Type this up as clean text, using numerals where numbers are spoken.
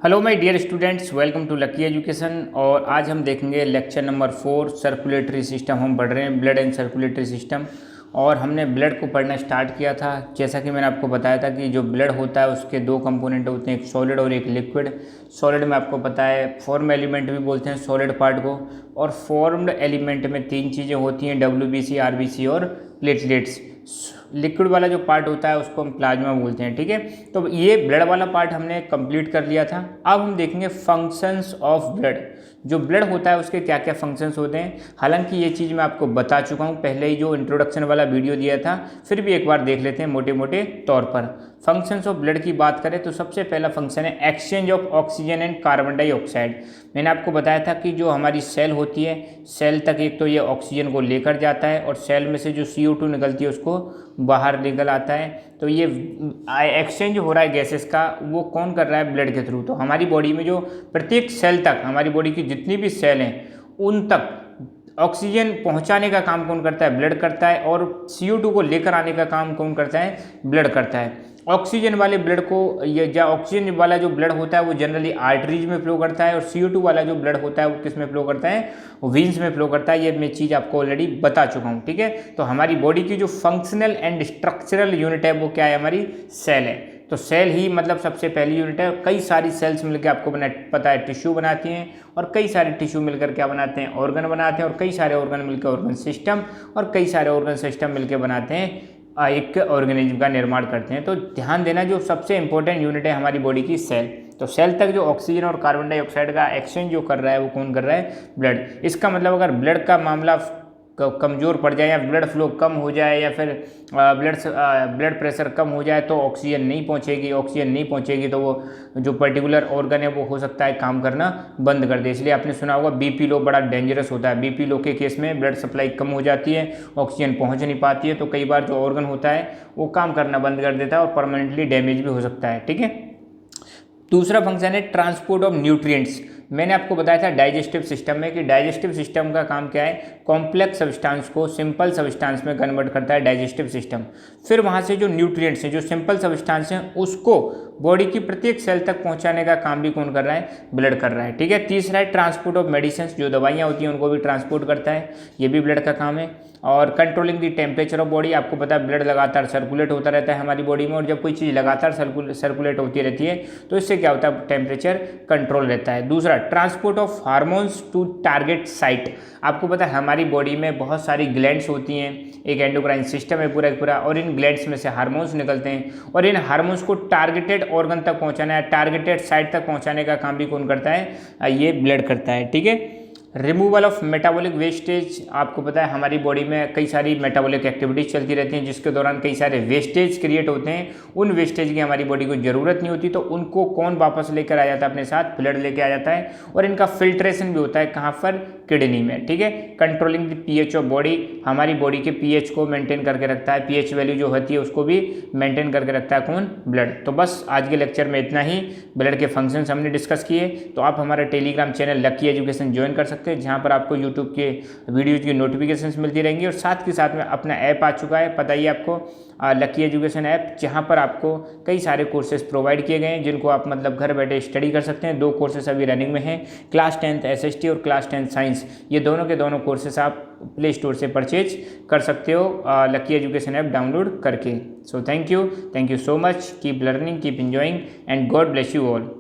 Hello my dear students, welcome to Lucky Education. और आज हम देखेंगे लेक्चर नंबर 4 सर्कुलेटरी सिस्टम। हम पढ़ रहे हैं ब्लड एंड सर्कुलेटरी सिस्टम। और हमने ब्लड को पढ़ना स्टार्ट किया था। जैसा कि मैंने आपको बताया था कि जो ब्लड होता है उसके दो कंपोनेंट होते हैं, एक सॉलिड और एक लिक्विड। सॉलिड में आपको पता है फॉर्म एलिमेंट भी बोलते हैं सॉलिड पार्ट को। और फॉर्म्ड एलिमेंट में तीन चीज़ें होती हैं, WBC, RBC और प्लेटलेट्स। लिक्विड वाला जो पार्ट होता है उसको हम प्लाज्मा बोलते हैं। ठीक है, तो ये ब्लड वाला पार्ट हमने कंप्लीट कर लिया था। अब हम देखेंगे फंक्शंस ऑफ ब्लड। जो ब्लड होता है उसके क्या क्या फंक्शंस होते हैं। हालांकि ये चीज़ मैं आपको बता चुका हूँ पहले ही, जो इंट्रोडक्शन वाला वीडियो दिया था, फिर भी एक बार देख लेते हैं मोटे मोटे तौर पर। फंक्शंस ऑफ ब्लड की बात करें तो सबसे पहला फंक्शन है exchange of oxygen and carbon dioxide. मैंने आपको बताया था कि जो हमारी सेल होती है, सेल तक एक तो ये ऑक्सीजन को लेकर जाता है और सेल में से जो CO2 निकलती है उसको बाहर निकल आता है। तो ये एक्सचेंज हो रहा है गैसेस का, वो कौन कर रहा है? ब्लड के थ्रू। तो हमारी बॉडी में जो प्रत्येक सेल तक, हमारी बॉडी की जितनी भी सेल हैं उन तक ऑक्सीजन पहुंचाने का काम कौन करता है? ब्लड करता है। और CO2 को लेकर आने का काम कौन करता है? ब्लड करता है। ऑक्सीजन वाले ब्लड को, ये ऑक्सीजन वाला जो ब्लड होता है वो जनरली आर्टरीज में फ्लो करता है, और CO2 वाला जो ब्लड होता है वो किस में फ्लो करता है? वीन्स में फ्लो करता है। ये मैं चीज़ आपको ऑलरेडी बता चुका हूँ। ठीक है, तो हमारी बॉडी की जो फंक्शनल एंड स्ट्रक्चरल यूनिट है वो क्या है? हमारी सेल है। तो सेल ही मतलब सबसे पहली यूनिट है। कई सारी सेल्स मिलकर आपको पता है टिश्यू बनाती हैं, और कई सारे टिश्यू मिलकर क्या बनाते हैं? ऑर्गन बनाते हैं, और कई सारे ऑर्गन मिलकर ऑर्गन सिस्टम, और कई सारे ऑर्गन सिस्टम मिलकर बनाते हैं एक ऑर्गेनिज्म का निर्माण करते हैं। तो ध्यान देना, जो सबसे इंपॉर्टेंट यूनिट है हमारी बॉडी की सेल। तो सेल तक जो ऑक्सीजन और कार्बन डाइऑक्साइड का एक्सचेंज जो कर रहा है वो कौन कर रहा है? ब्लड। इसका मतलब अगर ब्लड का मामला कमज़ोर पड़ जाए, या ब्लड फ्लो कम हो जाए, या फिर ब्लड प्रेशर कम हो जाए तो ऑक्सीजन नहीं पहुंचेगी। ऑक्सीजन नहीं पहुंचेगी तो वो जो पर्टिकुलर ऑर्गन है वो हो सकता है काम करना बंद कर दे। इसलिए आपने सुना होगा BP लो बड़ा डेंजरस होता है। BP लो के केस में ब्लड सप्लाई कम हो जाती है, ऑक्सीजन पहुँच नहीं पाती है, तो कई बार जो ऑर्गन होता है वो काम करना बंद कर देता है और परमानेंटली डैमेज भी हो सकता है। ठीक है, दूसरा फंक्शन है ट्रांसपोर्ट ऑफ न्यूट्रिएंट्स। मैंने आपको बताया था डाइजेस्टिव सिस्टम में कि डाइजेस्टिव सिस्टम का काम क्या है? कॉम्प्लेक्स सब्सटेंस को सिंपल सब्सटेंस में कन्वर्ट करता है डाइजेस्टिव सिस्टम। फिर वहाँ से जो न्यूट्रिएंट्स हैं, जो सिंपल सब्सटेंस हैं, उसको बॉडी की प्रत्येक सेल तक पहुँचाने का काम भी कौन कर रहा है? ब्लड कर रहा है। ठीक है, तीसरा है ट्रांसपोर्ट ऑफ मेडिसिन। जो दवाइयाँ होती हैं उनको भी ट्रांसपोर्ट करता है, ये भी ब्लड का काम है। और controlling the temperature of body. आपको पता है ब्लड लगातार सर्कुलेट होता रहता है हमारी बॉडी में, और जब कोई चीज़ लगातार सर्कुलेट होती रहती है तो इससे क्या होता है? टेम्परेचर कंट्रोल रहता है। दूसरा transport of hormones to target site. आपको पता है हमारी बॉडी में बहुत सारी ग्लैंड्स होती हैं, एक एंडोक्राइन सिस्टम है पूरा, और इन ग्लैंड्स में से हार्मोन्स निकलते हैं, और इन हार्मोन्स को टारगेटेड ऑर्गन तक पहुंचाना है, टारगेटेड साइट तक पहुंचाने का काम भी कौन करता है? ये ब्लड करता है। ठीक है, रिमूवल ऑफ मेटाबॉलिक वेस्टेज। आपको पता है हमारी बॉडी में कई सारी मेटाबॉलिक एक्टिविटीज़ चलती रहती हैं, जिसके दौरान कई सारे वेस्टेज क्रिएट होते हैं। उन वेस्टेज की हमारी बॉडी को ज़रूरत नहीं होती, तो उनको कौन वापस लेकर आ जाता है? अपने साथ ब्लड लेके आ जाता है। और इनका फिल्ट्रेशन भी होता है कहाँ पर? किडनी में। ठीक है, controlling the pH of body. हमारी बॉडी के pH को मेंटेन करके रखता है, pH वैल्यू जो होती है उसको भी मेंटेन करके रखता है कौन? ब्लड। तो बस आज के लेक्चर में इतना ही। ब्लड के फंक्शंस हमने डिस्कस किए। तो आप हमारा Telegram channel lucky education join कर सकते हैं, जहाँ पर आपको यूट्यूब के वीडियोज़ की नोटिफिकेशंस मिलती रहेंगी। और साथ के साथ में अपना ऐप आ चुका है, पता ही आपको, लकी एजुकेशन ऐप, जहाँ पर आपको कई सारे कोर्सेज प्रोवाइड किए गए हैं, जिनको आप मतलब घर बैठे स्टडी कर सकते हैं। 2 कोर्सेज अभी रनिंग में हैं, क्लास 10th SST और क्लास 10th साइंस। ये दोनों के दोनों कोर्सेज आप प्ले स्टोर से परचेज कर सकते हो लकी एजुकेशन ऐप डाउनलोड करके। So thank you so much, keep learning, keep enjoying, and God bless you all.